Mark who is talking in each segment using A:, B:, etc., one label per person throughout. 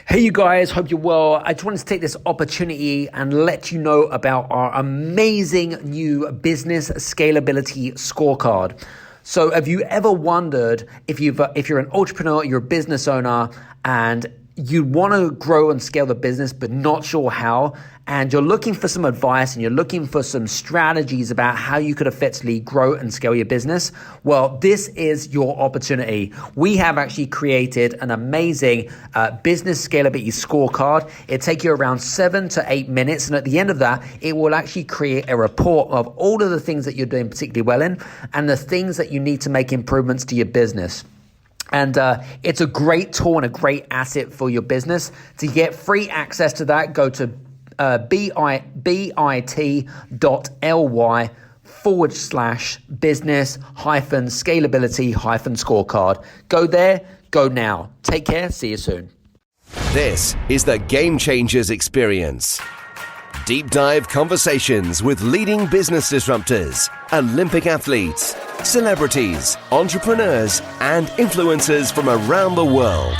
A: Hey, you guys, hope you're well. I just wanted to take this opportunity and let you know about our amazing new business scalability scorecard. So have you ever wondered if you're an entrepreneur, you're a business owner, and you want to grow and scale the business, but not sure how, and you're looking for some advice and you're looking for some strategies about how you could effectively grow and scale your business? Well, this is your opportunity. We have actually created an amazing business scalability scorecard. It'll take you around 7 to 8 minutes. And at the end of that, it will actually create a report of all of the things that you're doing particularly well in and the things that you need to make improvements to your business. And it's a great tool and a great asset for your business. To get free access to that, go to bit.ly/business-scalability-scorecard. Go there, go now. Take care, see you soon.
B: This is the Game Changers Experience. Deep dive conversations with leading business disruptors, Olympic athletes, celebrities, entrepreneurs, and influencers from around the world.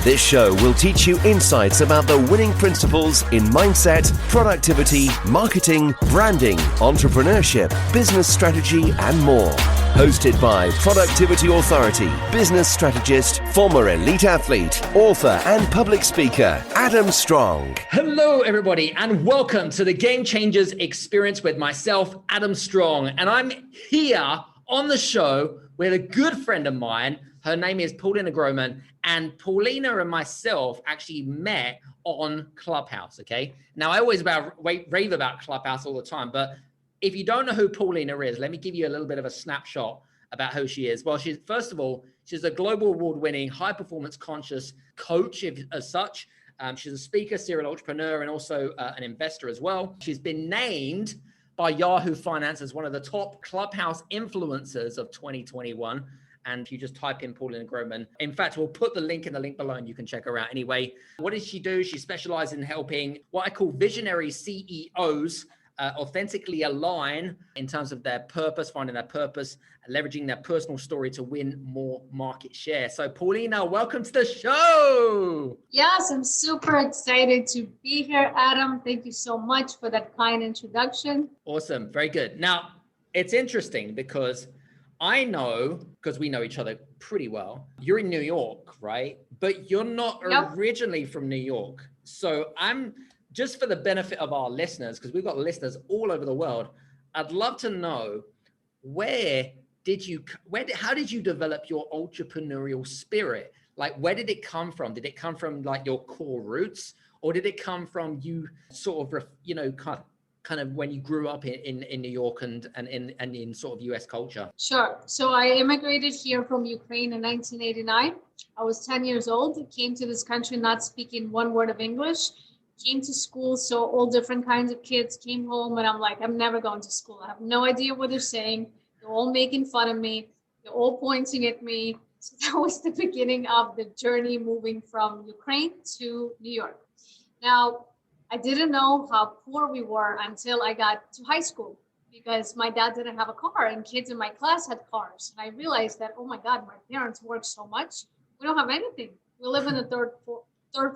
B: This show will teach you insights about the winning principles in mindset, productivity, marketing, branding, entrepreneurship, business strategy, and more. Hosted by Productivity Authority, business strategist, former elite athlete, author, and public speaker, Adam Strong.
A: Hello, everybody, and welcome to the Game Changers Experience with myself, Adam Strong. And I'm here on the show with a good friend of mine. Her name is Polina Groman, and Polina and myself actually met on Clubhouse, okay? Now, I always rave about Clubhouse all the time, but if you don't know who Polina is, let me give you a little bit of a snapshot about who she is. Well, first of all, she's a global award-winning, high-performance conscious coach as such. She's a speaker, serial entrepreneur, and also an investor as well. She's been named by Yahoo Finance as one of the top Clubhouse influencers of 2021. And if you just type in Polina Groman, in fact, we'll put the link in the link below and you can check her out anyway. What does she do? She specializes in helping what I call visionary CEOs authentically align in terms of their purpose, finding their purpose, and leveraging their personal story to win more market share. So Polina, welcome to the show.
C: Yes, I'm super excited to be here, Adam. Thank you so much for that kind introduction.
A: Awesome. Very good. Now, it's interesting because I know, because we know each other pretty well, you're in New York, right? But you're not originally from New York. So I'm just for the benefit of our listeners, because we've got listeners all over the world, I'd love to know how did you develop your entrepreneurial spirit? Like, where did it come from? Did it come from like your core roots, or did it come from you sort of, kind of when you grew up in New York and in sort of US culture?
C: Sure. So I immigrated here from Ukraine in 1989. I was 10 years old, came to this country not speaking one word of English, came to school, so all different kinds of kids came home, and I'm like, I'm never going to school. I have no idea what they're saying. They're all making fun of me. They're all pointing at me. So that was the beginning of the journey moving from Ukraine to New York. Now, I didn't know how poor we were until I got to high school, because my dad didn't have a car and kids in my class had cars. And I realized that, oh my God, my parents work so much. We don't have anything. We live in the third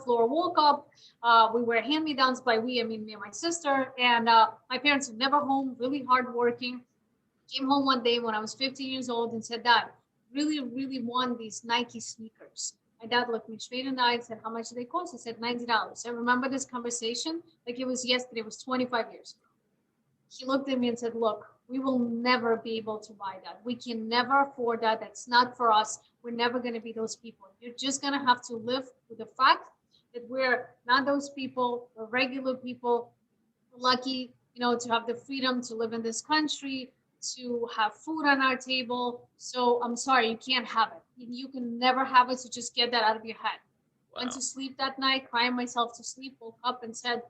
C: floor, woke up. We wear hand-me-downs by me and my sister. And my parents were never home, really hardworking. Came home one day when I was 15 years old and said, Dad, really, really want these Nike sneakers. My dad looked me straight in the eye and said, how much do they cost? I said, $90. I remember this conversation like it was yesterday. It was 25 years ago. He looked at me and said, look, we will never be able to buy that. We can never afford that. That's not for us. We're never going to be those people. You're just going to have to live with the fact that we're not those people. We're regular people. We're lucky, to have the freedom to live in this country, to have food on our table. So I'm sorry, you can't have it. You can never have it, so just get that out of your head. Wow. Went to sleep that night, crying myself to sleep, woke up and said,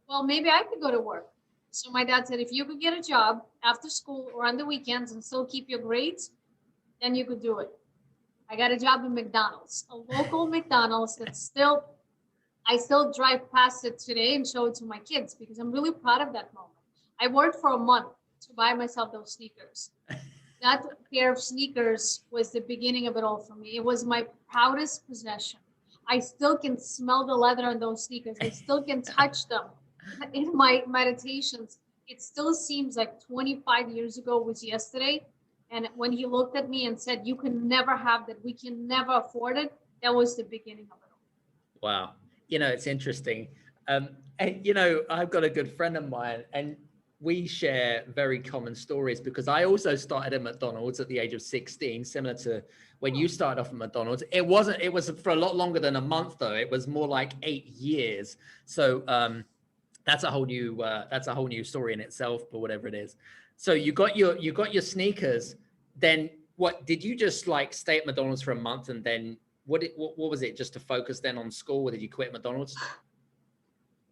C: well, maybe I could go to work. So my dad said, if you could get a job after school or on the weekends and still keep your grades, then you could do it. I got a job in McDonald's, a local McDonald's I still drive past it today and show it to my kids because I'm really proud of that moment. I worked for a month to buy myself those sneakers. That pair of sneakers was the beginning of it all for me. It was my proudest possession. I still can smell the leather on those sneakers. I still can touch them in my meditations. It still seems like 25 years ago was yesterday. And when he looked at me and said, "You can never have that. We can never afford it," that was the beginning of it all.
A: Wow. It's interesting. And I've got a good friend of mine, and we share very common stories because I also started at McDonald's at the age of 16, similar to when you started off at McDonald's. It was for a lot longer than a month though. It was more like 8 years. So that's a whole new story in itself, but whatever it is. So you got your sneakers. Then what did you just like stay at McDonald's for a month and then what was it, just to focus then on school, or did you quit McDonald's?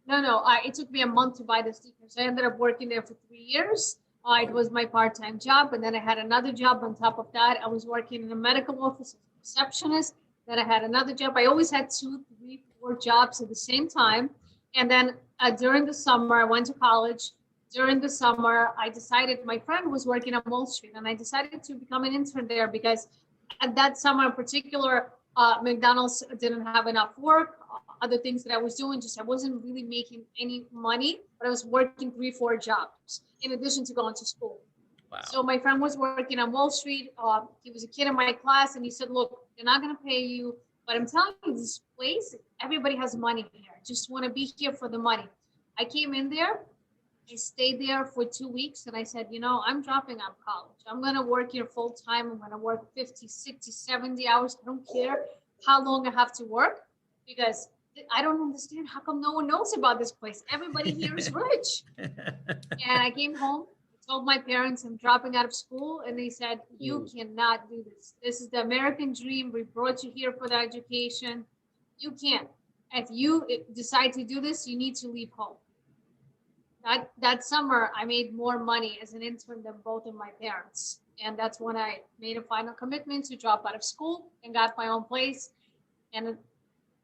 C: No. It took me a month to buy the sneakers. I ended up working there for 3 years. It was my part-time job, and then I had another job on top of that. I was working in a medical office as a receptionist. Then I had another job. I always had 2, 3, 4 jobs at the same time. And then during the summer, I went to college. During the summer, I decided, my friend was working on Wall Street, and I decided to become an intern there because at that summer in particular, McDonald's didn't have enough work. Other things that I was doing, just I wasn't really making any money, but I was working 3, 4 jobs in addition to going to school.
A: Wow.
C: So my friend was working on Wall Street. He was a kid in my class, and he said, "Look, they're not going to pay you, but I'm telling you, this place, everybody has money here. Just want to be here for the money." I came in there. I stayed there for 2 weeks, and I said, I'm dropping out of college. I'm going to work here full time. I'm going to work 50, 60, 70 hours. I don't care how long I have to work, because I don't understand how come no one knows about this place. Everybody here is rich. And I came home, told my parents I'm dropping out of school, and they said, "You cannot do this. This is the American dream. We brought you here for the education. You can't. If you decide to do this, you need to leave home." That summer, I made more money as an intern than both of my parents. And that's when I made a final commitment to drop out of school and got my own place. And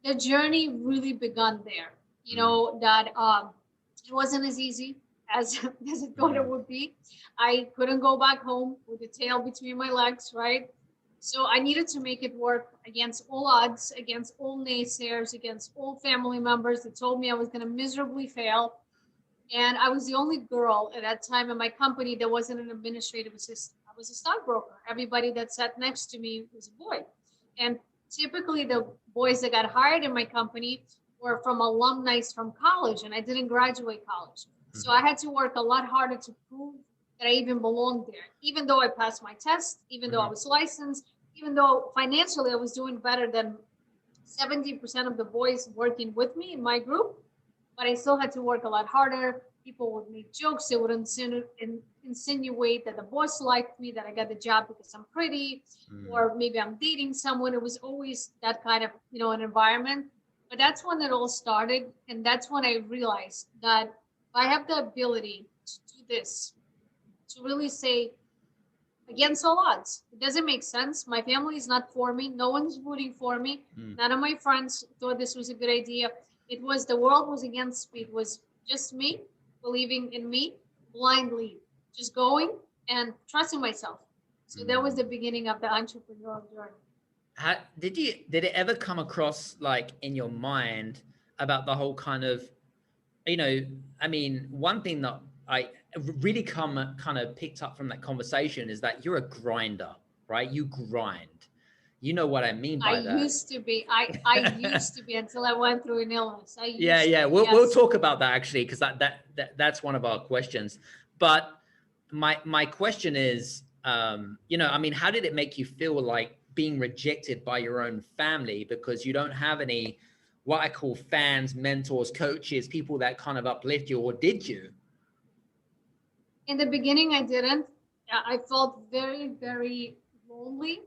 C: the journey really begun there. That it wasn't as easy as I thought it would be. I couldn't go back home with the tail between my legs, right? So I needed to make it work against all odds, against all naysayers, against all family members that told me I was going to miserably fail. And I was the only girl at that time in my company that wasn't an administrative assistant. I was a stockbroker. Everybody that sat next to me was a boy. And typically the boys that got hired in my company were from alumni from college, and I didn't graduate college. So I had to work a lot harder to prove that I even belonged there, even though I passed my test, even though I was licensed, even though financially I was doing better than 70% of the boys working with me in my group. But I still had to work a lot harder. People would make jokes. They would insinuate that the boss liked me, that I got the job because I'm pretty, or maybe I'm dating someone. It was always that kind of, an environment. But that's when it all started. And that's when I realized that I have the ability to do this, to really say, against all odds, it doesn't make sense. My family is not for me. No one's rooting for me. None of my friends thought this was a good idea. It was, the world was against me. It was just me believing in me blindly, just going and trusting myself. So that was the beginning of the entrepreneurial journey.
A: Did it ever come across, like, in your mind about the whole kind of, one thing that I really kind of picked up from that conversation is that you're a grinder, right? You grind. You know what I mean by that.
C: I used to be until I went through an illness.
A: We'll talk about that actually, because that's one of our questions. But my question is, how did it make you feel, like being rejected by your own family because you don't have any, what I call fans, mentors, coaches, people that kind of uplift you, or did you?
C: In the beginning, I didn't. I felt very, very lonely.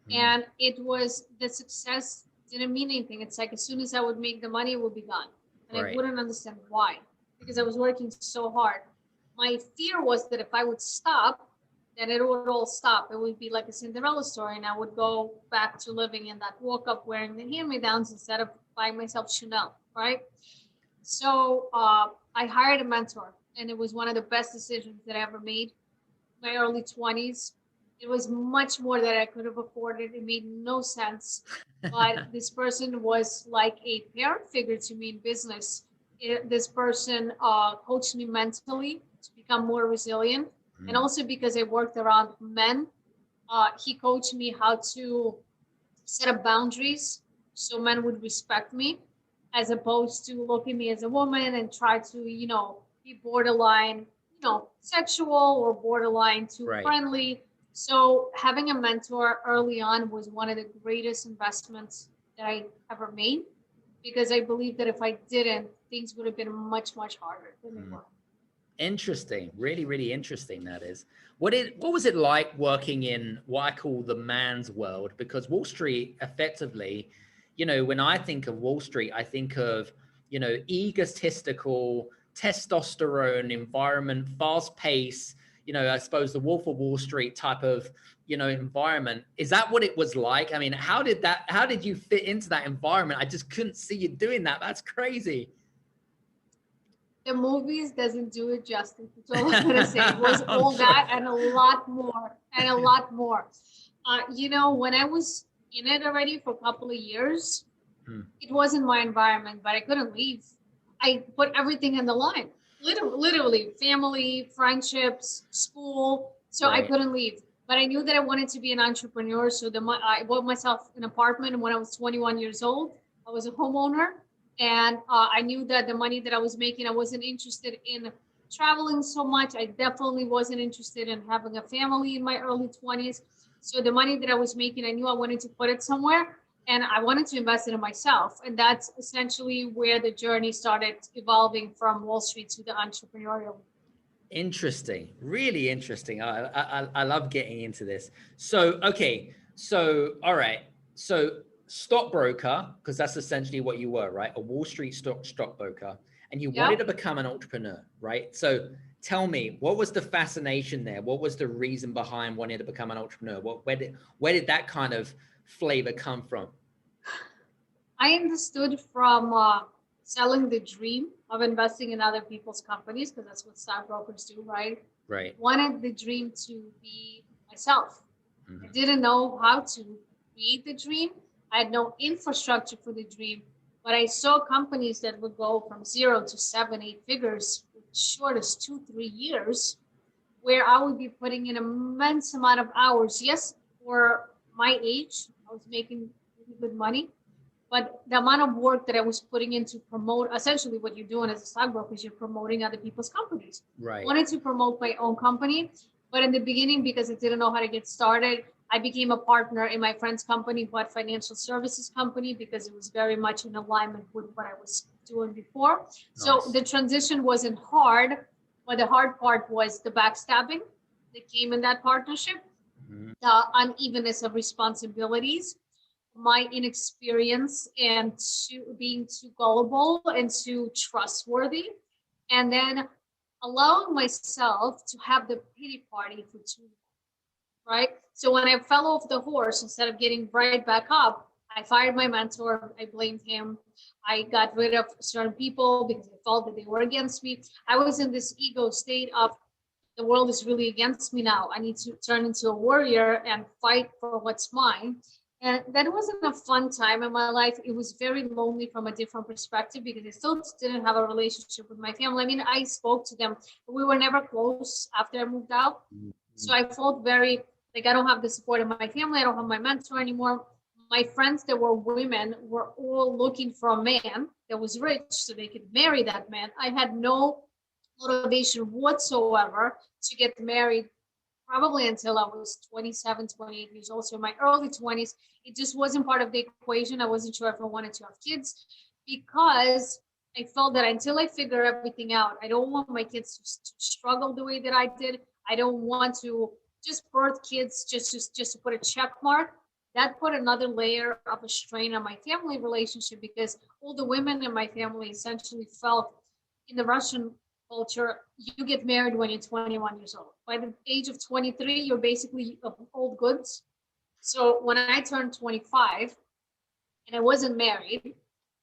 C: And it was, the success didn't mean anything. It's like as soon as I would make the money, it would be gone. And I wouldn't understand why, because I was working so hard. My fear was that if I would stop, then it would all stop. It would be like a Cinderella story, and I would go back to living in that walk-up wearing the hand-me-downs instead of buying myself Chanel, right? So I hired a mentor, and it was one of the best decisions that I ever made. My early 20s. It was much more than I could have afforded. It made no sense. but this person was like a parent figure to me in business. This person coached me mentally to become more resilient. And
A: Mm,
C: also because I worked around men, he coached me how to set up boundaries so men would respect me, as opposed to look at me as a woman and try to, be borderline, sexual or borderline too
A: right.
C: friendly. So having a mentor early on was one of the greatest investments that I ever made, because I believe that if I didn't, things would have been much, much harder than they
A: Mm.
C: were.
A: Interesting. Really, really interesting, that is. What was it like working in what I call the man's world? Because Wall Street effectively, when I think of Wall Street, I think of, egotistical, testosterone environment, fast pace, I suppose the Wolf of Wall Street type of, environment. Is that what it was like? I mean, how did you fit into that environment? I just couldn't see you doing that. That's crazy.
C: The movies doesn't do it justice. That's all I'm gonna say. It was
A: I'm
C: all
A: sure.
C: that and a lot more, and a lot more. When I was in it already for a couple of years,
A: Hmm.
C: it wasn't my environment, but I couldn't leave. I put everything in the line. Literally, family, friendships, school. So I
A: Right.
C: couldn't leave. But I knew that I wanted to be an entrepreneur. So I bought myself an apartment when I was 21 years old. I was a homeowner, and I knew that the money that I was making, I wasn't interested in traveling so much. I definitely wasn't interested in having a family in my early 20s. So the money that I was making, I knew I wanted to put it somewhere, and I wanted to invest it in myself. And that's essentially where the journey started evolving from Wall Street to the entrepreneurial.
A: Interesting. Really interesting. I love getting into this. So, okay. So, all right. So, stockbroker, because that's essentially what you were, right? A Wall Street stockbroker, and you wanted
C: Yeah.
A: to become an entrepreneur, right? So, tell me, what was the fascination there? What was the reason behind wanting to become an entrepreneur? Where did that kind of flavor come from?
C: I understood from selling the dream of investing in other people's companies, because that's what stockbrokers do, right?
A: Right.
C: Wanted the dream to be myself. I
A: Mhm.
C: didn't know how to create the dream. I had no infrastructure for the dream, but I saw companies that would go from 0 to 7, 8 figures in short as 2, 3 years, where I would be putting in immense amount of hours. Yes, for my age, I was making really good money, but the amount of work that I was putting in to promote, essentially what you're doing as a stockbroker is you're promoting other people's companies. I
A: Right.
C: wanted to promote my own company, but in the beginning, because I didn't know how to get started, I became a partner in my friend's company, but financial services company, because it was very much in alignment with what I was doing before. So
A: Nice.
C: the transition wasn't hard, but the hard part was the backstabbing that came in that partnership,
A: Mhm.
C: the unevenness of responsibilities, my inexperience, and being too gullible and too trustworthy, and then allowing myself to have the pity party for too long, right? So when I fell off the horse, instead of getting right back up, I fired my mentor. I blamed him. I got rid of certain people because I felt that they were against me. I was in this ego state of, the world is really against me now. I need to turn into a warrior and fight for what's mine. And that wasn't a fun time in my life. It was very lonely from a different perspective, because I still didn't have a relationship with my family. I mean, I spoke to them, but we were never close after I moved out. So I felt very like I don't have the support of my family. I don't have my mentor anymore. My friends that were women were all looking for a man that was rich so they could marry that man. I had no motivation whatsoever to get married, probably until I was 27, 28 years old. So in my early 20s, it just wasn't part of the equation. I wasn't sure if I wanted to have kids, because I felt that until I figure everything out, I don't want my kids to struggle the way that I did. I don't want to just birth kids just to put a check mark. That put another layer of a strain on my family relationship, because all the women in my family essentially felt, in the Russian culture, you get married when you're 21 years old. By the age of 23, you're basically of old goods. So when I turned 25 and I wasn't married,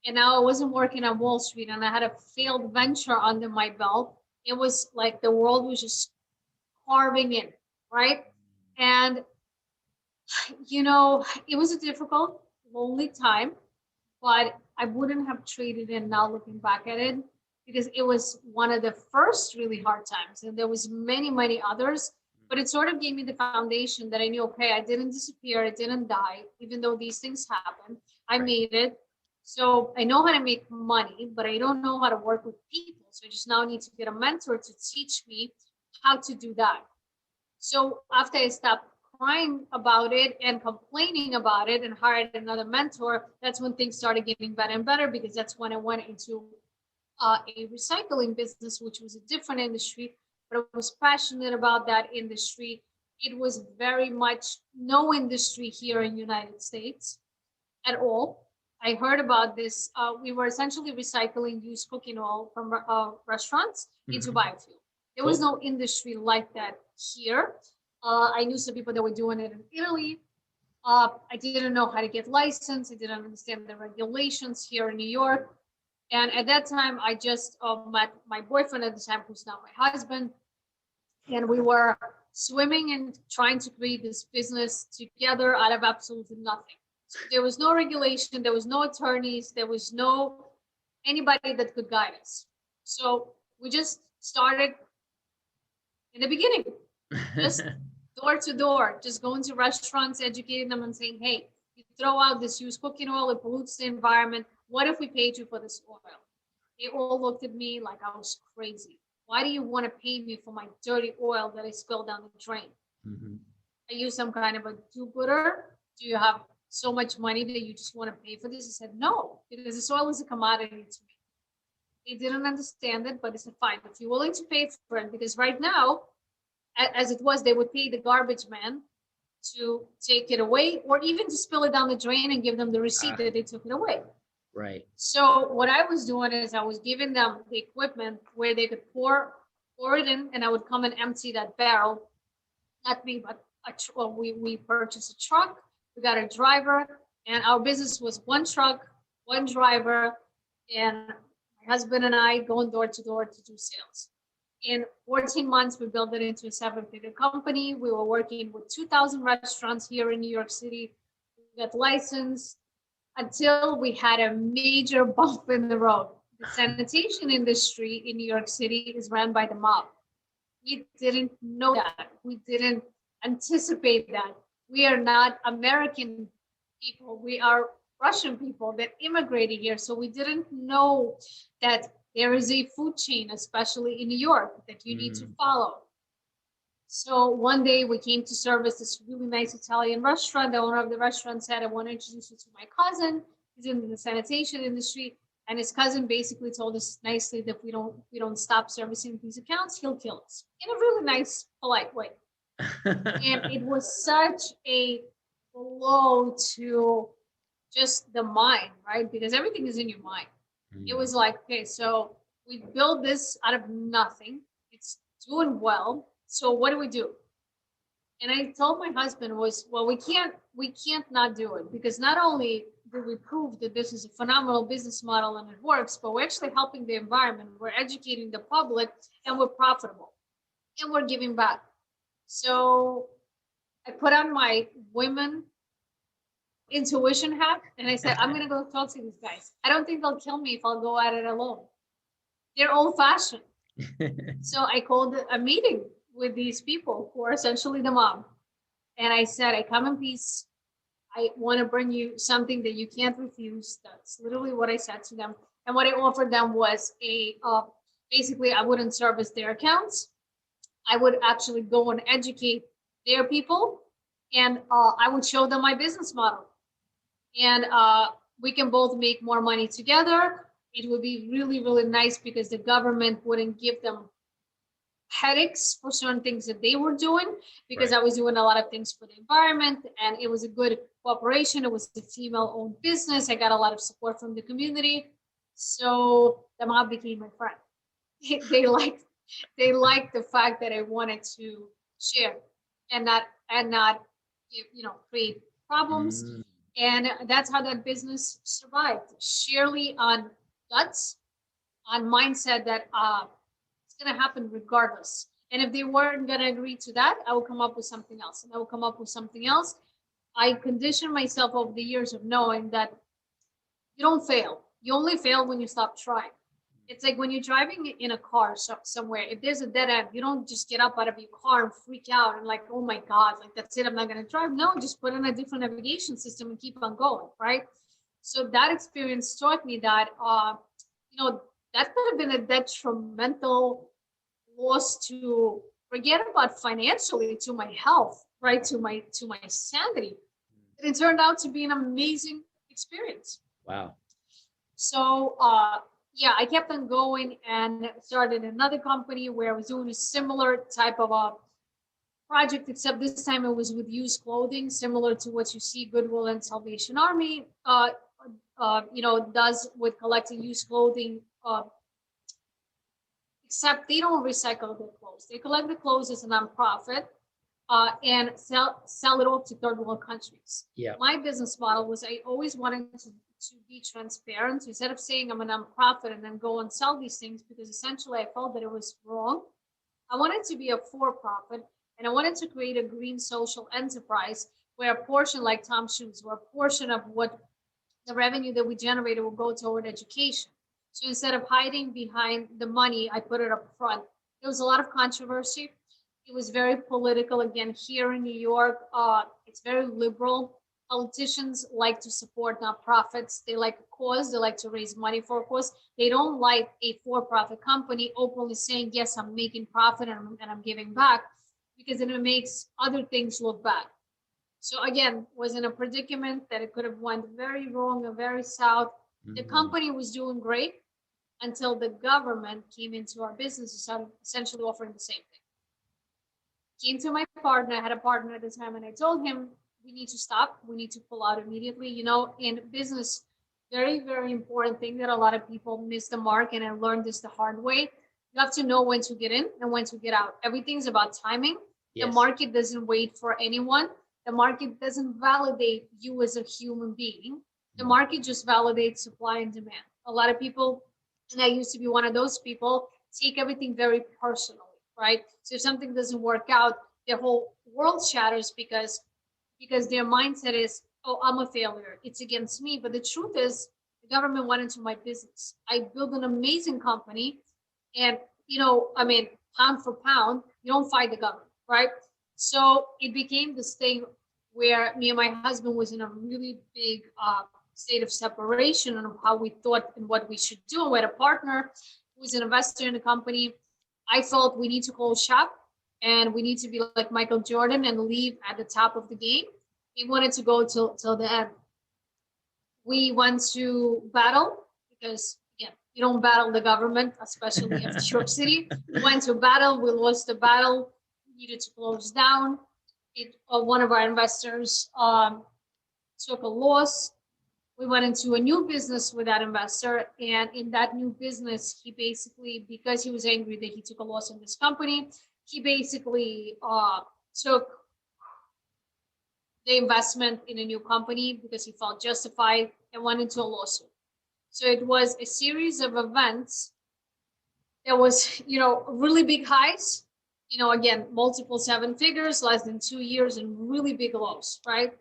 C: and now I wasn't working on Wall Street, and I had a failed venture under my belt, it was like the world was just carving in, right? And it was difficult. lonely time, but I wouldn't have traded it now looking back at it, because it was one of the first really hard times, and there was many, many others. But it sort of gave me the foundation that I knew, okay, I didn't disappear, I didn't die, even though these things happen. I made it. So I know how to make money, but I don't know how to work with people. So I just now need to get a mentor to teach me how to do that. So after I stopped crying about it and complaining about it and hired another mentor, that's when things started getting better and better, because that's when I went into a recycling business, which was a different industry, but I was passionate about that industry. It was very much no industry here in the United States at all. I heard about this. We were essentially recycling used cooking oil from restaurants into biofuel. There was no industry like that here. I knew some people that were doing it in Italy. I didn't know how to get licensed. I didn't understand the regulations here in New York. And at that time, I just met my boyfriend at the time, who's now my husband. And we were swimming and trying to create this business together out of absolutely nothing. So there was no regulation, there was no attorneys, there was no anybody that could guide us. So we just started in the beginning, just door to door, just going to restaurants, educating them and saying, hey, you throw out this used cooking oil, it pollutes the environment. What if we paid you for this oil? They all looked at me like I was crazy. Why do you want to pay me for my dirty oil that I spilled down the drain? Are you some kind of a do-gooder? Do you have so much money that you just want to pay for this? I said, no, because this oil is a commodity to me. They didn't understand it, but they said, fine, if you're willing to pay for it, because right now, as it was, they would pay the garbage man to take it away, or even to spill it down the drain and give them the receipt that they took it away.
A: Right.
C: So what I was doing is I was giving them the equipment where they could pour it in, and I would come and empty that barrel. Not me, but we purchased a truck. We got a driver, and our business was one truck, one driver, and my husband and I going door to door to do sales. In 14 months, we built it into a 7-figure company. We were working with 2,000 restaurants here in New York City. We got licensed until we had a major bump in the road. The sanitation industry in New York City is run by the mob. We didn't know that. We didn't anticipate that. We are not American people. We are Russian people that immigrated here. So we didn't know that there is a food chain, especially in New York, that you need to follow. So one day we came to service this really nice Italian restaurant. The owner of the restaurant said, I want to introduce you to my cousin. He's in the sanitation industry. And his cousin basically told us nicely that if we don't stop servicing these accounts, he'll kill us in a really nice, polite way. And it was such a blow to just the mind, right? Because everything is in your mind. It was like, okay, so we built this out of nothing. It's doing well. So what do we do? And I told my husband was, well, we can't not do it, because not only did we prove that this is a phenomenal business model and it works, but we're actually helping the environment. We're educating the public, and we're profitable, and we're giving back. So I put on my women intuition hat, and I said, I'm going to go talk to these guys. I don't think they'll kill me if I'll go at it alone. They're old fashioned. So I called a meeting with these people who are essentially the mob. And I said, I come in peace. I want to bring you something that you can't refuse. That's literally what I said to them. And what I offered them was basically, I wouldn't service their accounts. I would actually go and educate their people, and I would show them my business model. And we can both make more money together. It would be really, really nice, because the government wouldn't give them headaches for certain things that they were doing, because I was doing a lot of things for the environment, and it was a good cooperation. It was a female-owned business. I got a lot of support from the community. So the mob became my friend. They liked the fact that I wanted to share and not create problems. And that's how that business survived, sheerly on guts, on mindset that it's going to happen regardless. And if they weren't going to agree to that, I will come up with something else, and I will come up with something else. I conditioned myself over the years of knowing that you don't fail. You only fail when you stop trying. It's like when you're driving in a car somewhere, if there's a dead end, you don't just get up out of your car and freak out and like, oh my God, like that's it, I'm not going to drive. No, just put in a different navigation system and keep on going, right? So that experience taught me that, that could have been a detrimental loss to, forget about financially, to my health, right? To my sanity. And it turned out to be an amazing experience.
A: Wow.
C: So, I kept on going and started another company where I was doing a similar type of a project, except this time it was with used clothing, similar to what you see Goodwill and Salvation Army, does with collecting used clothing. Except they don't recycle their clothes. They collect the clothes as a nonprofit and sell it off to third world countries.
A: Yeah.
C: My business model was I always wanted to be transparent. So instead of saying I'm a nonprofit and then go and sell these things, because essentially I felt that it was wrong, I wanted to be a for-profit, and I wanted to create a green social enterprise where a portion, like Tom Shoes, where a portion of what the revenue that we generated will go toward education. So instead of hiding behind the money, I put it up front. There was a lot of controversy. It was very political. Again, here in New York, it's very liberal. Politicians like to support nonprofits. They like a cause. They like to raise money for a cause. They don't like a for-profit company openly saying, yes, I'm making profit and I'm giving back, because then it makes other things look bad. So again, was in a predicament that it could have went very wrong and very south. The company was doing great until the government came into our business and started essentially offering the same thing. Came to my partner, I had a partner at the time, and I told him, we need to stop. We need to pull out immediately. In business, very, very important thing that a lot of people miss the mark, and I learned this the hard way. You have to know when to get in and when to get out. Everything's about timing. Yes. The market doesn't wait for anyone. The market doesn't validate you as a human being. The market just validates supply and demand. A lot of people, and I used to be one of those people, take everything very personally, right? So if something doesn't work out, their whole world shatters because their mindset is, oh, I'm a failure. It's against me. But the truth is, the government went into my business. I built an amazing company. And, pound for pound, you don't fight the government, right? So it became this thing where me and my husband was in a really big state of separation on how we thought and what we should do. And we had a partner who was an investor in the company. I felt we need to close shop and we need to be like Michael Jordan and leave at the top of the game. He wanted to go till the end. We went to battle because, again, you don't battle the government, especially in New York City. We went to battle. We lost the battle. We needed to close down. One of our investors took a loss. We went into a new business with that investor. And in that new business, he basically, because he was angry that he took a loss in this company, he basically took the investment in a new company because he felt justified and went into a lawsuit. So it was a series of events. There was, really big highs, again, multiple seven figures, less than 2 years, and really big lows, right?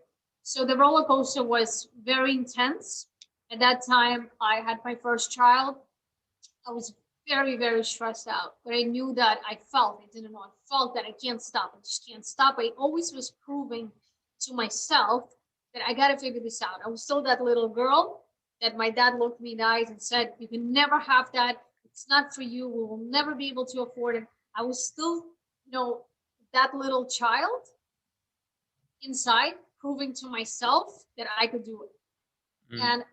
C: So the roller coaster was very intense. At that time, I had my first child. I was very, very stressed out, but I knew that I felt that I can't stop. I just can't stop. I always was proving to myself that I got to figure this out. I was still that little girl that my dad looked me in the eyes and said, you can never have that. It's not for you. We will never be able to afford it. I was still, that little child inside, proving to myself that I could do it. And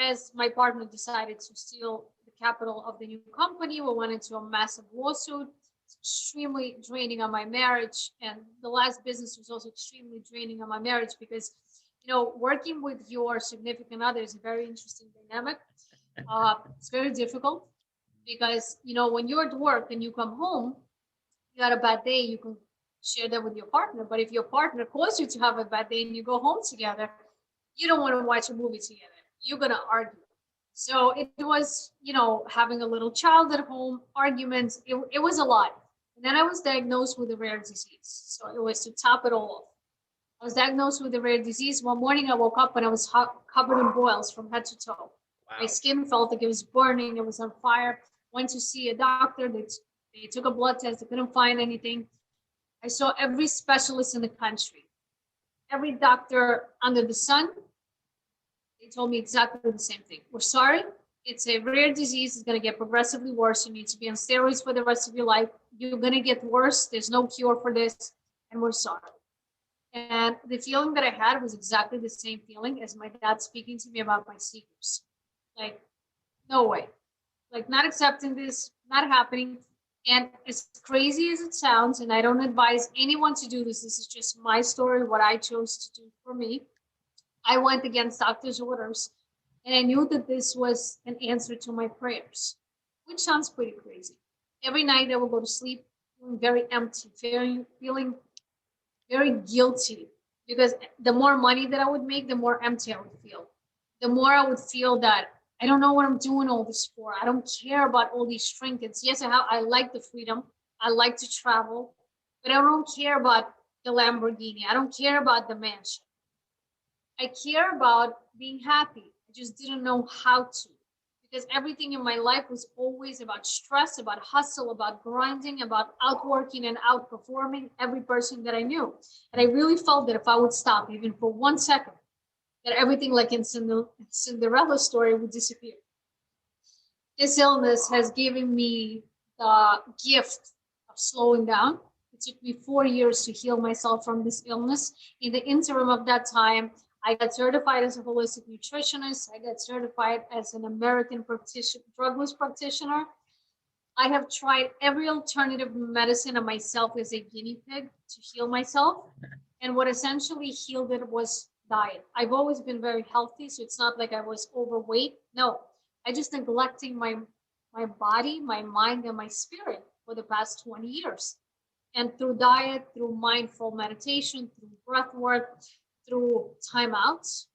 C: as my partner decided to steal the capital of the new company, we went into a massive lawsuit. It's extremely draining on my marriage. And the last business was also extremely draining on my marriage because, working with your significant other is a very interesting dynamic. It's very difficult because, when you're at work and you come home, you had a bad day, you can share that with your partner. But if your partner caused you to have a bad day and you go home together, you don't want to watch a movie together. You're going to argue. So it was, having a little child at home, arguments, it was a lot. And then I was diagnosed with a rare disease. So it was to top it all I was diagnosed with a rare disease. One morning I woke up and I was covered in boils from head to toe.
A: Wow.
C: My skin felt like it was burning, it was on fire. Went to see a doctor. They took a blood test, they couldn't find anything. I saw every specialist in the country, every doctor under the sun. They told me exactly the same thing. We're sorry, it's a rare disease, it's going to get progressively worse. You need to be on steroids for the rest of your life. You're going to get worse. There's no cure for this, and we're sorry. And the feeling that I had was exactly the same feeling as my dad speaking to me about my secrets. Like, no way. Like, not accepting this, not happening. And as crazy as it sounds, and I don't advise anyone to do this, this is just my story, what I chose to do for me. I went against doctor's orders, and I knew that this was an answer to my prayers, which sounds pretty crazy. Every night I would go to sleep feeling very empty, feeling very guilty, because the more money that I would make, the more empty I would feel. The more I would feel that I don't know what I'm doing all this for. I don't care about all these trinkets. Yes, I like the freedom. I like to travel, but I don't care about the Lamborghini. I don't care about the mansion. I care about being happy. I just didn't know how to, because everything in my life was always about stress, about hustle, about grinding, about outworking and outperforming every person that I knew. And I really felt that if I would stop even for 1 second, that everything, like in Cinderella story, would disappear. This illness has given me the gift of slowing down. It took me 4 years to heal myself from this illness. In the interim of that time, I got certified as a holistic nutritionist. I got certified as an American drugless practitioner. I have tried every alternative medicine on myself as a guinea pig to heal myself. And what essentially healed it was diet. I've always been very healthy, so it's not like I was overweight. No, I just neglecting my body, my mind, and my spirit for the past 20 years. And through diet, through mindful meditation, through breath work, through timeouts,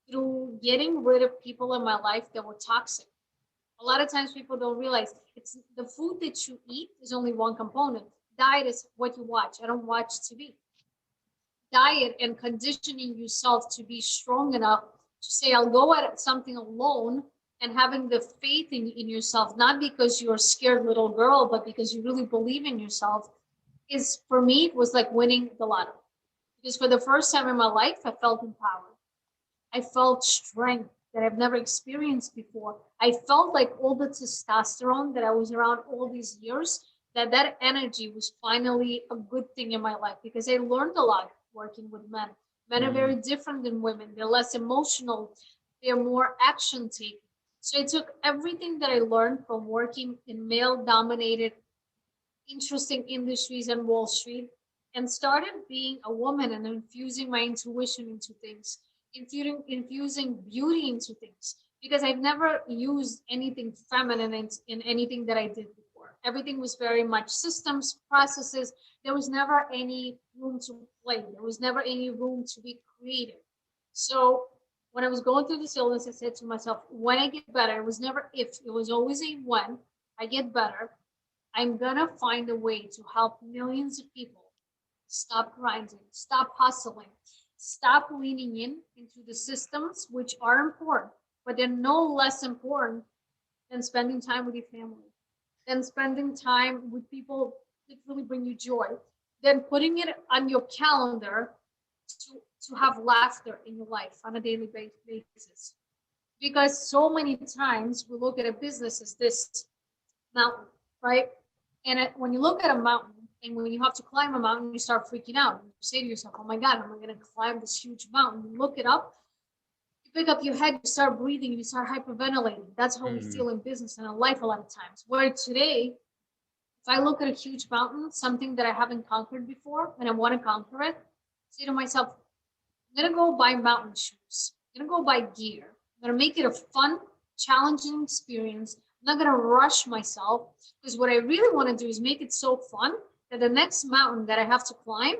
C: through getting rid of people in my life that were toxic. A lot of times people don't realize it's the food that you eat is only one component. Diet is what you watch. I don't watch TV. Diet and conditioning yourself to be strong enough to say, I'll go at something alone, and having the faith in yourself, not because you're a scared little girl, but because you really believe in yourself, is, for me, it was like winning the lotto. Because for the first time in my life, I felt empowered. I felt strength that I've never experienced before. I felt like all the testosterone that I was around all these years, that energy was finally a good thing in my life, because I learned a lot working with men. Men are very different than women. They're less emotional. They're more action taking. So I took everything that I learned from working in male-dominated, interesting industries and Wall Street, and started being a woman and infusing my intuition into things, infusing beauty into things, because I've never used anything feminine in anything that I did before. Everything was very much systems, processes. There was never any room to play. There was never any room to be creative. So when I was going through this illness, I said to myself, when I get better, it was never if, it was always a when I get better, I'm gonna find a way to help millions of people stop grinding, stop hustling, stop leaning into the systems, which are important, but they're no less important than spending time with your family, than spending time with people that really bring you joy, than putting it on your calendar to have laughter in your life on a daily basis. Because so many times we look at a business as this mountain, right? And when you look at a mountain, and when you have to climb a mountain, you start freaking out. You say to yourself, oh my God, am I going to climb this huge mountain? You look it up, you pick up your head, you start breathing, you start hyperventilating. That's how we feel in business and in life a lot of times. Where today, if I look at a huge mountain, something that I haven't conquered before, and I want to conquer it, say to myself, I'm going to go buy mountain shoes. I'm going to go buy gear. I'm going to make it a fun, challenging experience. I'm not going to rush myself, because what I really want to do is make it so fun that the next mountain that I have to climb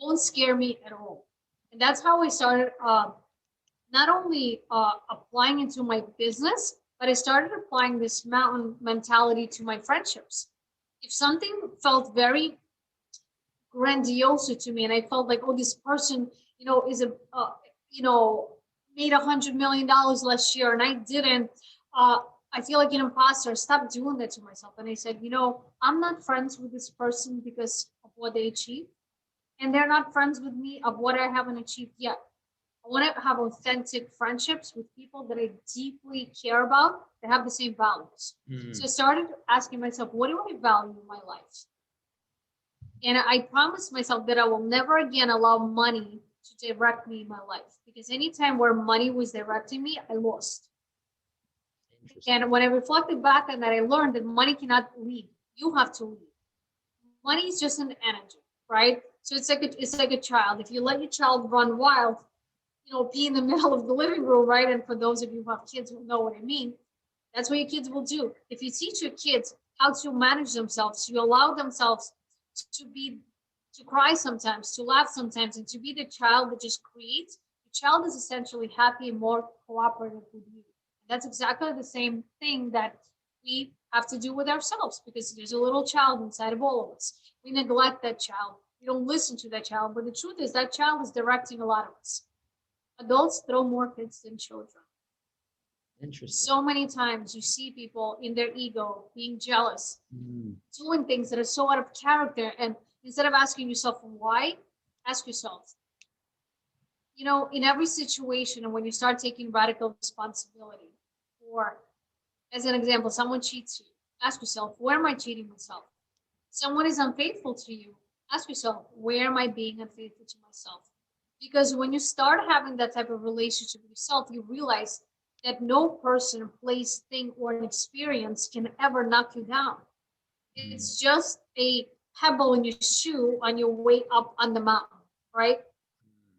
C: won't scare me at all. And that's how I started not only applying it to my business, but I started applying this mountain mentality to my friendships. If something felt very grandiose to me. And I felt like, oh, this person, is made $100 million last year and I didn't. I feel like an imposter. Stop doing that to myself. And I said, I'm not friends with this person because of what they achieved. And they're not friends with me of what I haven't achieved yet. I want to have authentic friendships with people that I deeply care about that have the same values. So I started asking myself, what do I value in my life? And I promised myself that I will never again allow money to direct me in my life, because anytime where money was directing me, I lost. And when I reflected back on that, I learned that money cannot lead. You have to lead. Money is just an energy, right? So it's like a child. If you let your child run wild, be in the middle of the living room, right? And for those of you who have kids who know what I mean, that's what your kids will do. If you teach your kids how to manage themselves, you allow themselves to cry sometimes, to laugh sometimes, and to be the child that just creates, the child is essentially happy and more cooperative with you. That's exactly the same thing that we have to do with ourselves, because there's a little child inside of all of us. We neglect that child. We don't listen to that child. But the truth is that child is directing a lot of us. Adults throw more fits than children.
A: Interesting.
C: So many times you see people in their ego being jealous, doing things that are so out of character. And instead of asking yourself why, ask yourself, in every situation, and when you start taking radical responsibility, or as an example, someone cheats you, ask yourself, where am I cheating myself? Someone is unfaithful to you, ask yourself, where am I being unfaithful to myself? Because when you start having that type of relationship with yourself, you realize that no person, place, thing, or an experience can ever knock you down. It's just a pebble in your shoe on your way up on the mountain, right?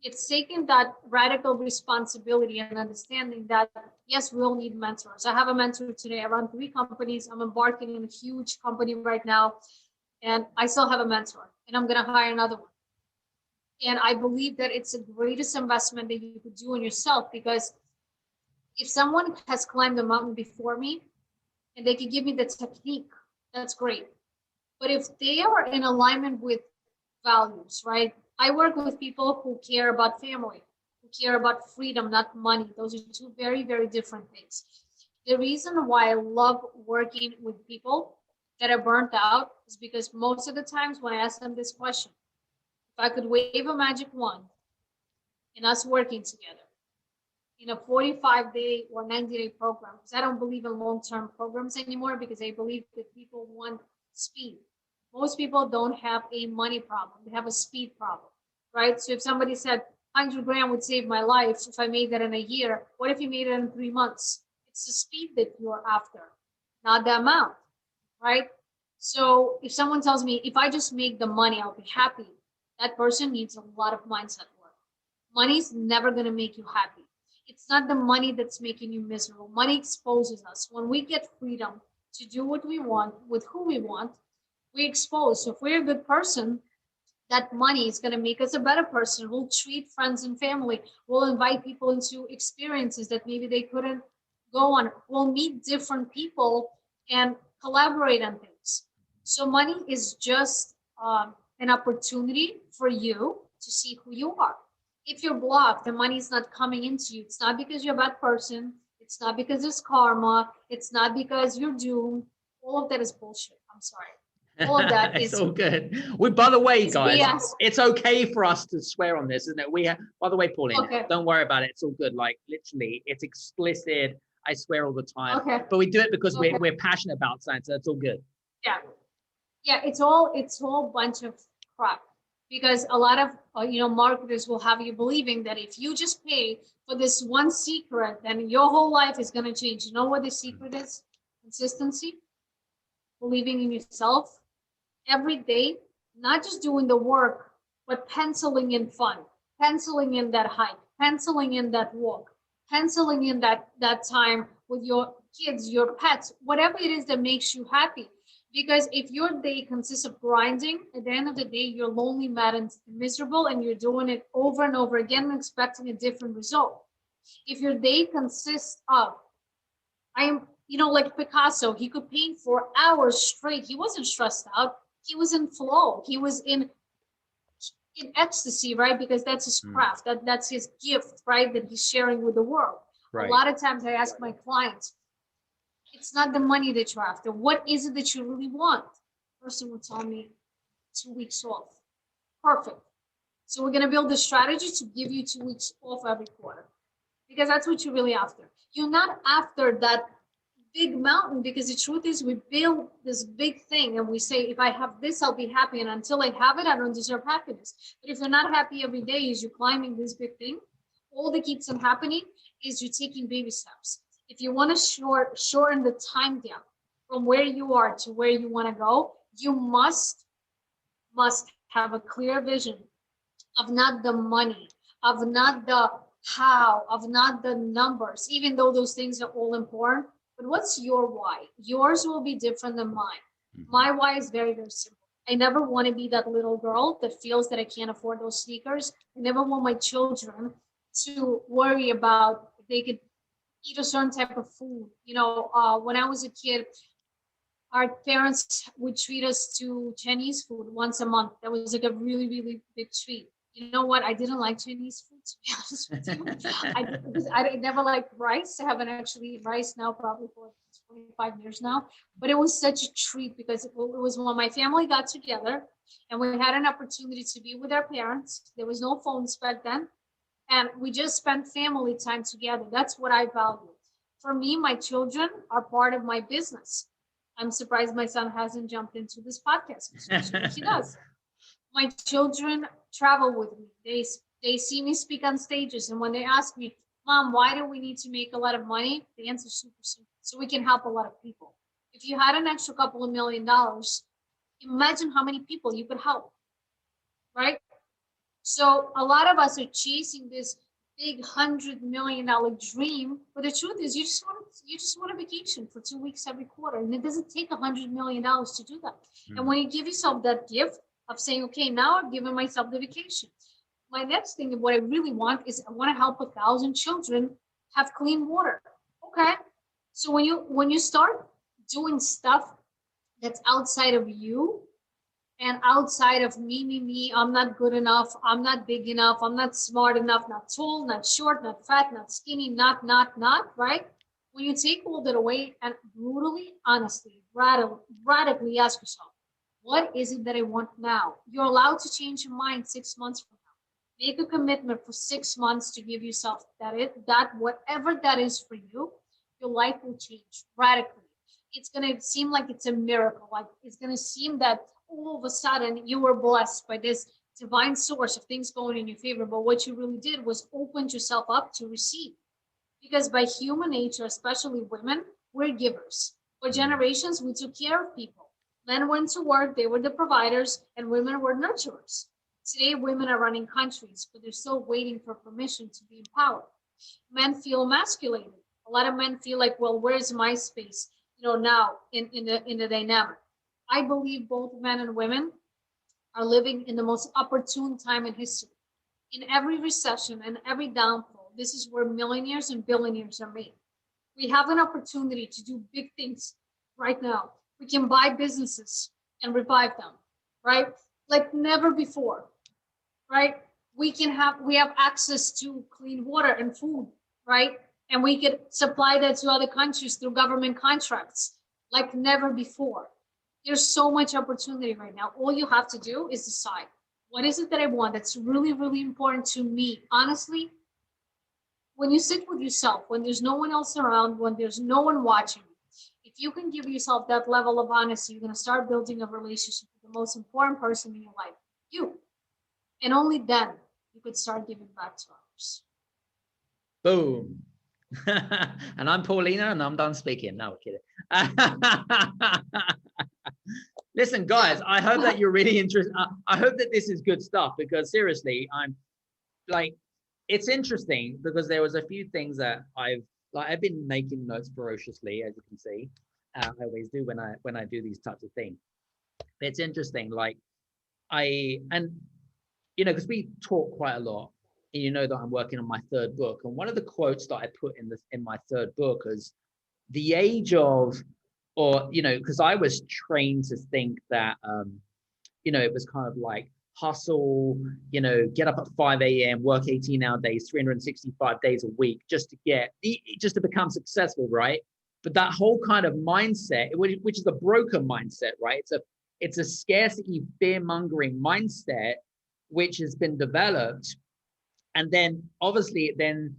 C: It's taking that radical responsibility and understanding that, yes, we all need mentors. I have a mentor today. I run 3 companies. I'm embarking in a huge company right now, and I still have a mentor, and I'm going to hire another one. And I believe that it's the greatest investment that you could do in yourself, because if someone has climbed the mountain before me and they can give me the technique, that's great. But if they are in alignment with values, right? I work with people who care about family, who care about freedom, not money. Those are 2 very, very different things. The reason why I love working with people that are burnt out is because most of the times when I ask them this question, if I could wave a magic wand and us working together in a 45-day or 90-day program, because I don't believe in long-term programs anymore, because I believe that people want speed. Most people don't have a money problem. They have a speed problem, right? So if somebody said 100 grand would save my life if I made that in a year, what if you made it in 3 months? It's the speed that you're after, not the amount, right? So if someone tells me, if I just make the money, I'll be happy, that person needs a lot of mindset work. Money's never going to make you happy. It's not the money that's making you miserable. Money exposes us. When we get freedom to do what we want with who we want, we expose. So if we're a good person, that money is going to make us a better person. We'll treat friends and family. We'll invite people into experiences that maybe they couldn't go on. We'll meet different people and collaborate on things. So money is just an opportunity for you to see who you are. If you're blocked, the money is not coming into you. It's not because you're a bad person. It's not because there's karma. It's not because you're doomed. All of that is bullshit. I'm sorry. All of that
A: it's
C: is
A: all good. By the way, guys,
C: BS.
A: it's okay for us to swear on this, isn't it? By the way, Pauline,
C: Okay.
A: don't worry about it. It's all good. Like literally, it's explicit. I swear all the time.
C: Okay.
A: But we do it because
C: Okay.
A: we're passionate about science. So it's all good.
C: Yeah. It's all bunch of crap, because a lot of marketers will have you believing that if you just pay for this one secret, then your whole life is going to change. You know what the secret is? Consistency, believing in yourself every day, not just doing the work, but penciling in fun, penciling in that hike, penciling in that walk, penciling in that time with your kids, your pets, whatever it is that makes you happy. Because if your day consists of grinding, at the end of the day, you're lonely, mad, and miserable, and you're doing it over and over again and expecting a different result. If your day consists of, like Picasso, he could paint for hours straight. He wasn't stressed out. He was in flow. He was in in ecstasy, right? Because that's his craft, that's his gift, right? That he's sharing with the world. Right. A lot of times I ask my clients, it's not the money that you're after. What is it that you really want? The person will tell me 2 weeks off. Perfect. So we're going to build a strategy to give you 2 weeks off every quarter, because that's what you're really after. You're not after that big mountain, because the truth is we build this big thing and we say, if I have this, I'll be happy. And until I have it, I don't deserve happiness. But if you're not happy every day as you're climbing this big thing, all that keeps on happening is you're taking baby steps. If you want to shorten the time down from where you are to where you want to go, you must have a clear vision of not the money, of not the how, of not the numbers, even though those things are all important. But what's your why? Yours will be different than mine. My why is very, very simple. I never want to be that little girl that feels that I can't afford those sneakers. I never want my children to worry about if they could eat a certain type of food. When I was a kid, our parents would treat us to Chinese food once a month. That was like a really, really big treat. You know what? I didn't like Chinese food, to be honest with you. I never liked rice. I haven't actually eaten rice now probably for 25 years now. But it was such a treat because it was when my family got together and we had an opportunity to be with our parents. There was no phones back then. And we just spent family time together. That's what I value. For me, my children are part of my business. I'm surprised my son hasn't jumped into this podcast. He does. My children travel with me. They see me speak on stages. And when they ask me, Mom, why do we need to make a lot of money? The answer is super simple. So we can help a lot of people. If you had an extra couple of $1 million, imagine how many people you could help, right? So a lot of us are chasing this big $100 million dream, but the truth is you just want a vacation for 2 weeks every quarter, and it doesn't take $100 million to do that. And when you give yourself that gift of saying, okay, now I've given myself the vacation. My next thing, what I really want is I want to help 1,000 children have clean water. Okay, so when you start doing stuff that's outside of you, and outside of me, I'm not good enough, I'm not big enough, I'm not smart enough, not tall, not short, not fat, not skinny, not, right? When you take all that away and brutally, honestly, radically ask yourself, what is it that I want now? You're allowed to change your mind 6 months from now. Make a commitment for 6 months to give yourself that whatever that is for you, your life will change radically. It's going to seem like it's a miracle. Like it's going to seem that all of a sudden you were blessed by this divine source of things going in your favor. But what you really did was open yourself up to receive. Because by human nature, especially women, we're givers. For generations, we took care of people. Men went to work, they were the providers, and women were nurturers. Today, women are running countries, but they're still waiting for permission to be empowered. Men feel emasculated. A lot of men feel like, well, where's my space? Now in the dynamic. I believe both men and women are living in the most opportune time in history. In every recession and every downfall, this is where millionaires and billionaires are made. We have an opportunity to do big things right now. We can buy businesses and revive them, right? Like never before, right? We have access to clean water and food, right? And we could supply that to other countries through government contracts like never before. There's so much opportunity right now. All you have to do is decide, what is it that I want that's really, really important to me? Honestly, when you sit with yourself, when there's no one else around, when there's no one watching, if you can give yourself that level of honesty, you're going to start building a relationship with the most important person in your life, you. And only then you could start giving back to others.
A: Boom. And I'm Paulina, and I'm done speaking. No, kidding. Listen, guys, I hope that you're really interested. I hope that this is good stuff, because seriously, I'm like, it's interesting because there was a few things that I've been making notes ferociously, as you can see. I always do when I do these types of things. But it's interesting, because we talk quite a lot. And you know that I'm working on my third book, and one of the quotes that I put in my third book is the age of, because I was trained to think that it was kind of like hustle, get up at 5 a.m., work 18-hour days, 365 days a week just to become successful, right? But that whole kind of mindset, which is a broken mindset, right? It's a scarcity, fear-mongering mindset, which has been developed. And then obviously then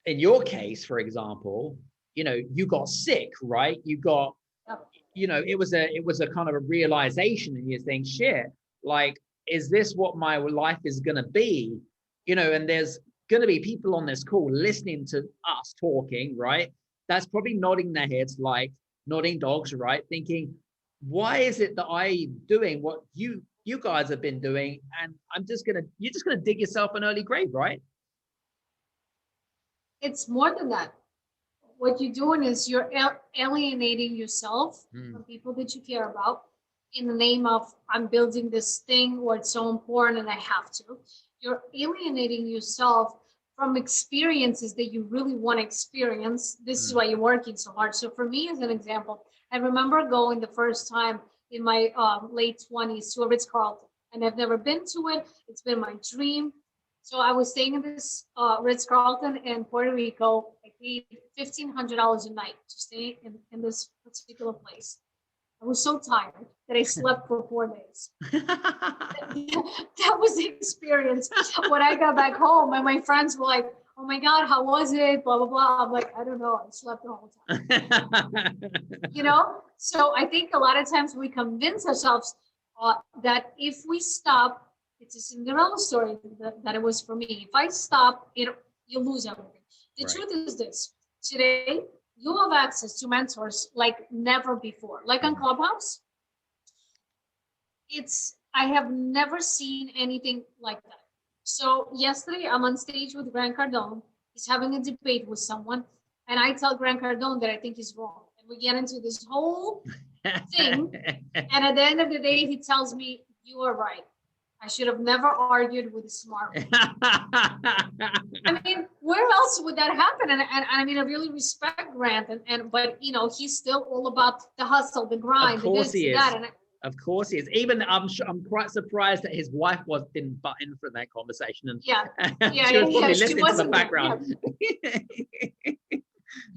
A: in your case, for example, you got sick, right? You got, it was a kind of a realization, and you think, shit, like, is this what my life is going to be? And there's going to be people on this call listening to us talking, right? That's probably nodding their heads, like nodding dogs, right? Thinking, why is it that I'm doing what you guys have been doing? And you're just going to dig yourself an early grave, right?
C: It's more than that. What you're doing is you're alienating yourself from people that you care about in the name of, I'm building this thing, or it's so important and I have to. You're alienating yourself from experiences that you really want to experience. This is why you're working so hard. So for me, as an example, I remember going the first time in my late 20s to a Ritz-Carlton, and I've never been to it. It's been my dream. So I was staying in this Ritz-Carlton in Puerto Rico. I paid $1,500 a night to stay in this particular place. I was so tired that I slept for 4 days. That was the experience. When I got back home, and my friends were like, oh my God, how was it? Blah, blah, blah. I'm like, I don't know. I slept the whole time. So I think a lot of times we convince ourselves that if we stop, it's a Cinderella story that it was for me. If I stop, you lose everything. The truth is this. Today, you have access to mentors like never before. Like on Clubhouse, I have never seen anything like that. So yesterday, I'm on stage with Grant Cardone. He's having a debate with someone. And I tell Grant Cardone that I think he's wrong. And we get into this whole thing. And at the end of the day, he tells me, you are right. I should have never argued with a smart one. I mean, where else would that happen? And I mean, I really respect Grant, but he's still all about the hustle, the grind.
A: Of course he is. Of course he is. Even I'm quite surprised that his wife didn't butt in for that conversation. And she was probably listening to the background.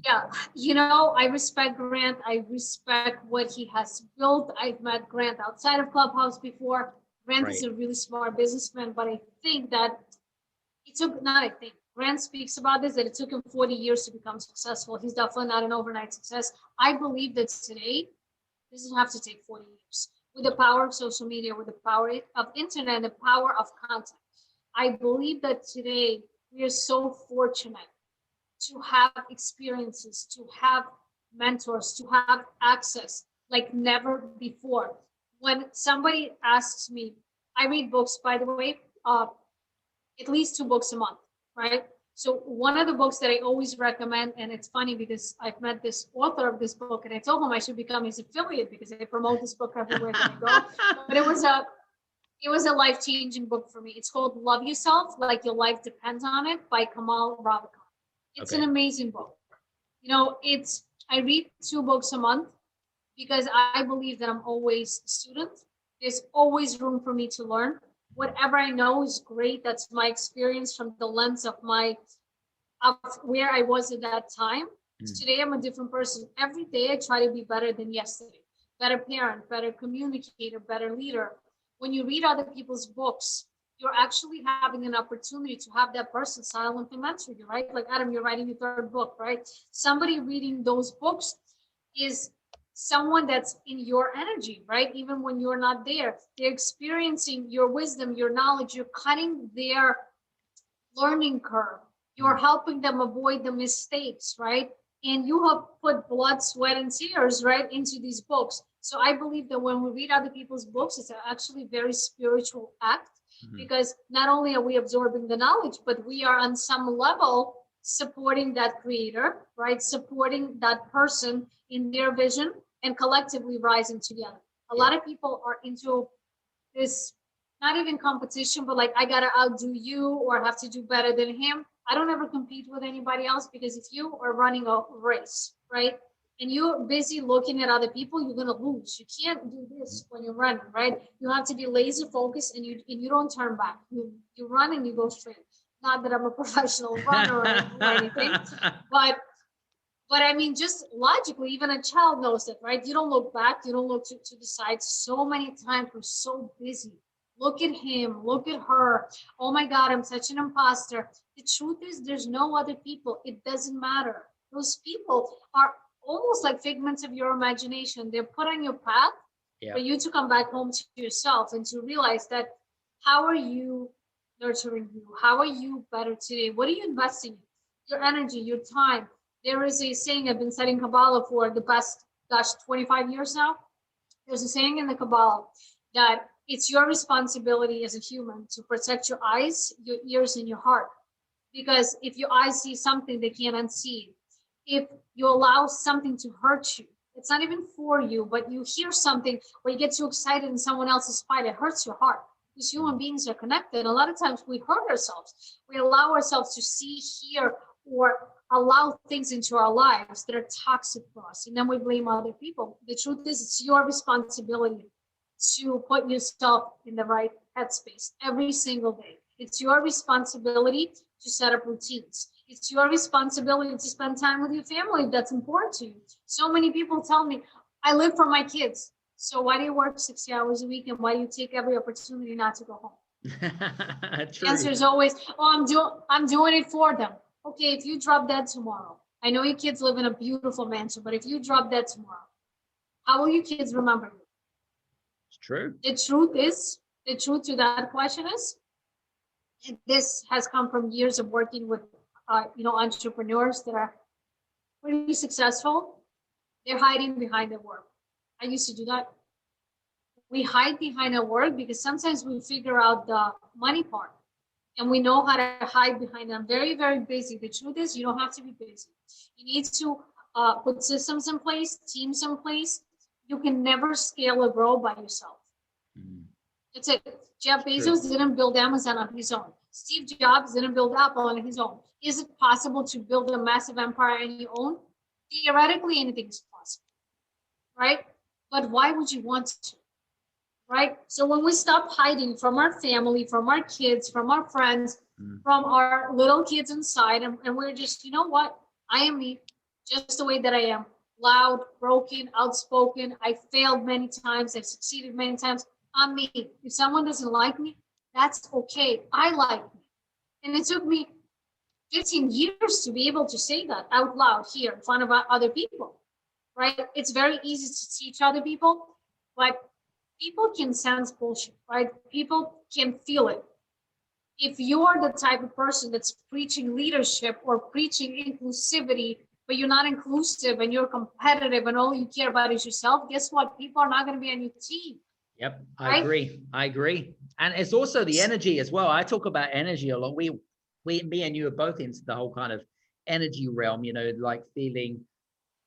C: I respect Grant. I respect what he has built. I've met Grant outside of Clubhouse before. Grant is a really smart businessman, but I think that Grant speaks about this, that it took him 40 years to become successful. He's definitely not an overnight success. I believe that today, this doesn't have to take 40 years. With the power of social media, with the power of internet, and the power of content. I believe that today, we are so fortunate to have experiences, to have mentors, to have access like never before. When somebody asks me, I read books, by the way, at least 2 books a month, right? So one of the books that I always recommend, and it's funny because I've met this author of this book, and I told him I should become his affiliate because I promote this book everywhere that I go. But it was a life-changing book for me. It's called Love Yourself, Like Your Life Depends on It by Kamal Ravikant. It's an amazing book. I read 2 books a month because I believe that I'm always a student. There's always room for me to learn. Whatever I know is great. That's my experience from the lens of where I was at that time. Today, I'm a different person. Every day, I try to be better than yesterday. Better parent, better communicator, better leader. When you read other people's books, you're actually having an opportunity to have that person silently mentor you, right? Like, Adam, you're writing your 3rd book, right? Somebody reading those books is someone that's in your energy, right? Even when you're not there, they're experiencing your wisdom, your knowledge, you're cutting their learning curve. You're helping them avoid the mistakes, right? And you have put blood, sweat, and tears, right, into these books. So I believe that when we read other people's books, it's actually a very spiritual act because not only are we absorbing the knowledge, but we are on some level supporting that creator, right? Supporting that person in their vision and collectively rising together. A lot of people are into this, not even competition, but like, I gotta outdo you or have to do better than him. I don't ever compete with anybody else because if you are running a race, right? and you're busy looking at other people, you're gonna lose. You can't do this when you're running, right? You have to be laser focused, and you don't turn back. You run and you go straight. Not that I'm a professional runner or anything, but I mean, just logically, even a child knows that, right? You don't look back, you don't look to the side. So many times we're so busy. Look at him, look at her. Oh my God, I'm such an imposter. The truth is, there's no other people. It doesn't matter. Those people are almost like figments of your imagination. They're put on your path for you to come back home to yourself and to realize that, how are you nurturing you? How are you better today? What are you investing in? Your energy, your time. There is a saying, I've been studying Kabbalah for the past, 25 years now. There's a saying in the Kabbalah that it's your responsibility as a human to protect your eyes, your ears, and your heart. Because if your eyes see something they can't unsee, if you allow something to hurt you, it's not even for you, but you hear something where you get too excited in someone else's fight, it hurts your heart. Because human beings are connected. A lot of times we hurt ourselves. We allow ourselves to see, hear, or allow things into our lives that are toxic for us, and then we blame other people. The truth is, it's your responsibility to put yourself in the right headspace every single day. It's your responsibility to set up routines. It's your responsibility to spend time with your family if that's important to you. So many people tell me, I live for my kids. So why do you work 60 hours a week, and why do you take every opportunity not to go home? The answer is always, oh, I'm doing it for them. Okay, if you drop dead tomorrow, I know your kids live in a beautiful mansion, but if you drop dead tomorrow, how will your kids remember you?
A: It's true.
C: The truth to that question is, this has come from years of working with, entrepreneurs that are pretty successful. They're hiding behind their work. I used to do that. We hide behind our work because sometimes we figure out the money part. And we know how to hide behind them. Very, very busy. The truth is, you don't have to be busy. You need to put systems in place, teams in place. You can never scale or grow by yourself. That's it. Jeff Bezos didn't build Amazon on his own. Steve Jobs didn't build Apple on his own. Is it possible to build a massive empire on your own? Theoretically, anything is possible, right? But why would you want to? Right? So when we stop hiding from our family, from our kids, from our friends, from our little kids inside, and we're just, you know what? I am me, just the way that I am. Loud, broken, outspoken. I failed many times. I've succeeded many times. I'm me. If someone doesn't like me, that's okay. I like me. And it took me 15 years to be able to say that out loud here in front of other people, right? It's very easy to teach other people, but people can sense bullshit, right? People can feel it. If you're the type of person that's preaching leadership or preaching inclusivity, but you're not inclusive and you're competitive and all you care about is yourself, guess what? People are not going to be on your team.
A: Yep, I agree. And it's also the energy as well. I talk about energy a lot. Me and you are both into the whole kind of energy realm, like feeling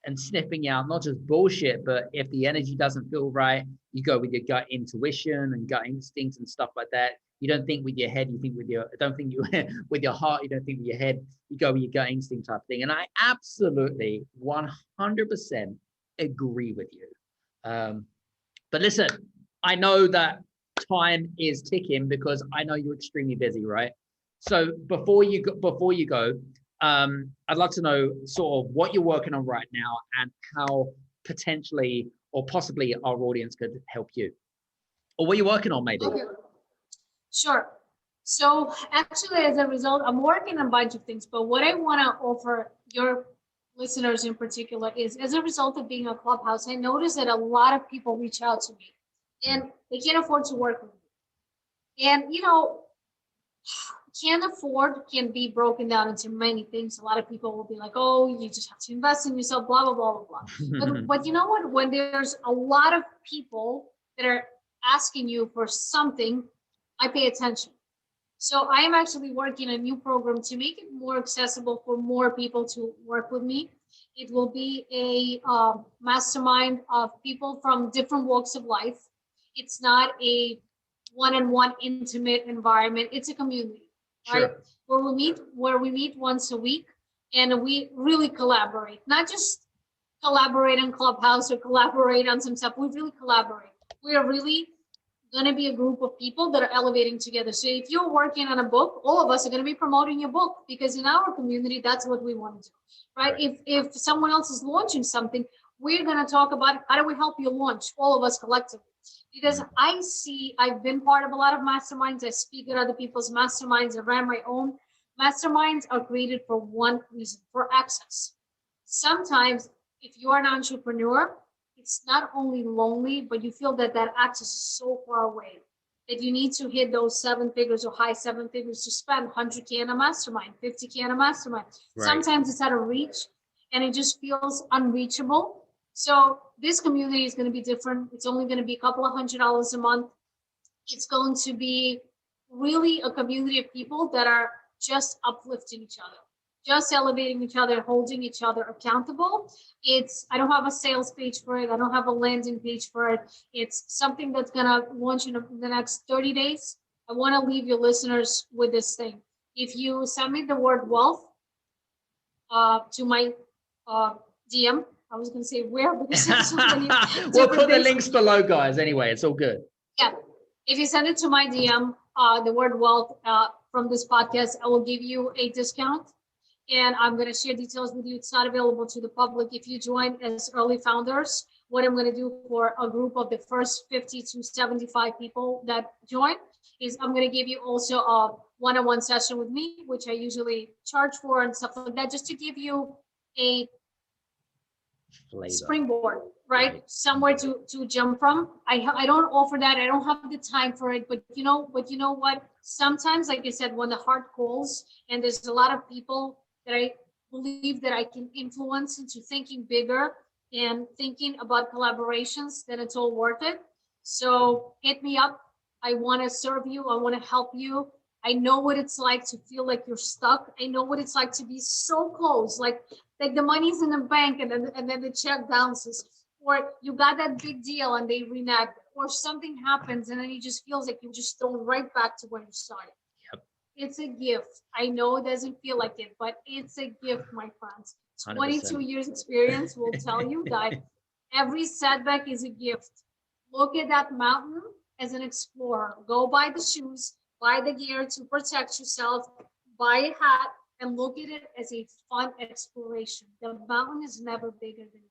A: and sniffing out not just bullshit, but if the energy doesn't feel right, you go with your gut intuition and gut instinct and stuff like that. You don't think with your head, you think with your with your heart, you don't think with your head, you go with your gut instinct type thing. And I absolutely 100% agree with you. But listen, I know that time is ticking because I know you're extremely busy, right? So before you go, I'd love to know sort of what you're working on right now and how potentially or possibly our audience could help you. Or what you're working on, maybe.
C: Okay. Sure. So actually, as a result, I'm working on a bunch of things, but what I want to offer your listeners in particular is, as a result of being a Clubhouse, I noticed that a lot of people reach out to me and they can't afford to work with me. And, can't afford can be broken down into many things. A lot of people will be like, oh, you just have to invest in yourself, blah, blah, blah, blah, blah. But you know what? When there's a lot of people that are asking you for something, I pay attention. So I am actually working a new program to make it more accessible for more people to work with me. It will be a mastermind of people from different walks of life. It's not a one-on-one intimate environment. It's a community. Right? Where we meet once a week and we really collaborate, not just collaborate on Clubhouse or collaborate on some stuff. We really collaborate. We are really going to be a group of people that are elevating together. So if you're working on a book, all of us are going to be promoting your book, because in our community, that's what we want to do, right? If someone else is launching something, we're going to talk about how do we help you launch, all of us collectively. Because I've been part of a lot of masterminds. I speak at other people's masterminds. I ran my own. Masterminds are created for one reason, for access. Sometimes if you are an entrepreneur, it's not only lonely, but you feel that access is so far away that you need to hit those 7 figures or high 7 figures to spend 100K in a mastermind, 50K in a mastermind. Right. Sometimes it's out of reach and it just feels unreachable. So this community is going to be different. It's only going to be a couple of $100 a month. It's going to be really a community of people that are just uplifting each other, just elevating each other, holding each other accountable. I don't have a sales page for it. I don't have a landing page for it. It's something that's going to launch in the next 30 days. I want to leave your listeners with this thing. If you send me the word wealth to my DM, I was going to say where, because there's so many
A: we'll put the links below, guys. Anyway, it's all good.
C: Yeah. If you send it to my DM, the word wealth from this podcast, I will give you a discount. And I'm going to share details with you. It's not available to the public. If you join as early founders, what I'm going to do for a group of the first 50 to 75 people that join is I'm going to give you also a one-on-one session with me, which I usually charge for and stuff like that, just to give you a springboard, right? Somewhere to jump from. I don't offer that. I don't have the time for it, but you know what? Sometimes, like I said, when the heart calls and there's a lot of people that I believe that I can influence into thinking bigger and thinking about collaborations, then it's all worth it. So hit me up. I want to serve you. I want to help you. I know what it's like to feel like you're stuck. I know what it's like to be so close, like the money's in the bank and then the check bounces, or you got that big deal and they renege, or something happens and then it just feels like you're just thrown right back to where you started. It's a gift. I know it doesn't feel like it, but it's a gift, my friends. 22 years experience will tell you that every setback is a gift. Look at that mountain as an explorer. Go buy the shoes, buy the gear to protect yourself, buy a hat, and look at it as a fun exploration. The mountain is never bigger than you.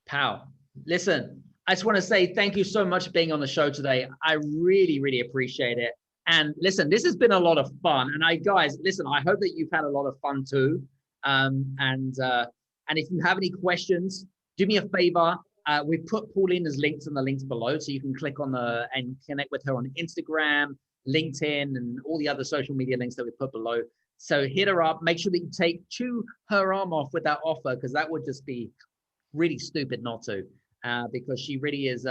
A: Pal, listen, I just want to say thank you so much for being on the show today. I really, really appreciate it. And listen, this has been a lot of fun. And guys, listen, I hope that you've had a lot of fun too. And if you have any questions, do me a favor. We've put Paulina's links in the links below, so you can click on and connect with her on Instagram, LinkedIn, and all the other social media links that we put below. So hit her up. Make sure that you chew her arm off with that offer, because that would just be really stupid not to, because she really is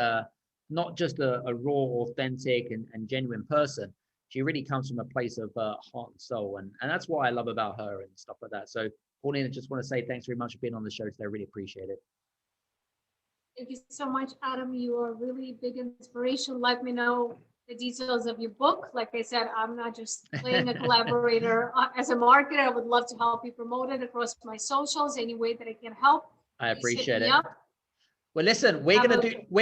A: not just a raw, authentic, and genuine person. She really comes from a place of heart and soul. And that's what I love about her and stuff like that. So Paulina, just want to say thanks very much for being on the show today. I really appreciate it.
C: Thank you so much, Adam. You are really big inspiration. Let me know the details of your book. Like I said, I'm not just playing a collaborator. As a marketer, I would love to help you promote it across my socials, any way that I can help.
A: I appreciate it. Well, listen, we're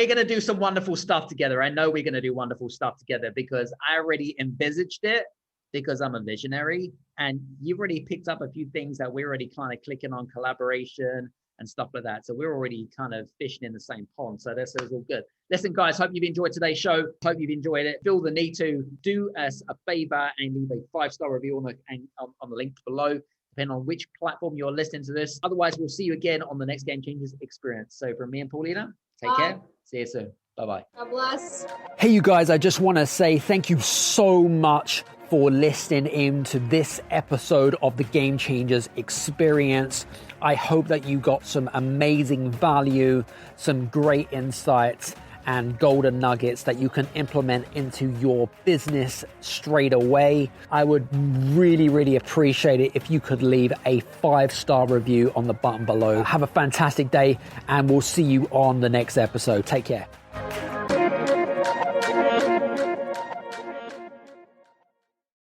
A: gonna do some wonderful stuff together. I know we're gonna do wonderful stuff together because I already envisaged it, because I'm a visionary, and you've already picked up a few things that we're already kind of clicking on, collaboration and stuff like that. So we're already kind of fishing in the same pond. So that's all good. Listen, guys, hope you've enjoyed today's show. Hope you've enjoyed it. Feel the need to do us a favor and leave a 5-star review on the link below, depending on which platform you're listening to this. Otherwise, we'll see you again on the next Game Changers experience. So from me and Paulina, take care. See you soon. Bye-bye.
C: God bless.
D: Hey, you guys, I just want to say thank you so much for listening in to this episode of the Game Changers experience. I hope that you got some amazing value, some great insights, and golden nuggets that you can implement into your business straight away. I would really, really appreciate it if you could leave a 5-star review on the button below. Have a fantastic day, and we'll see you on the next episode. Take care.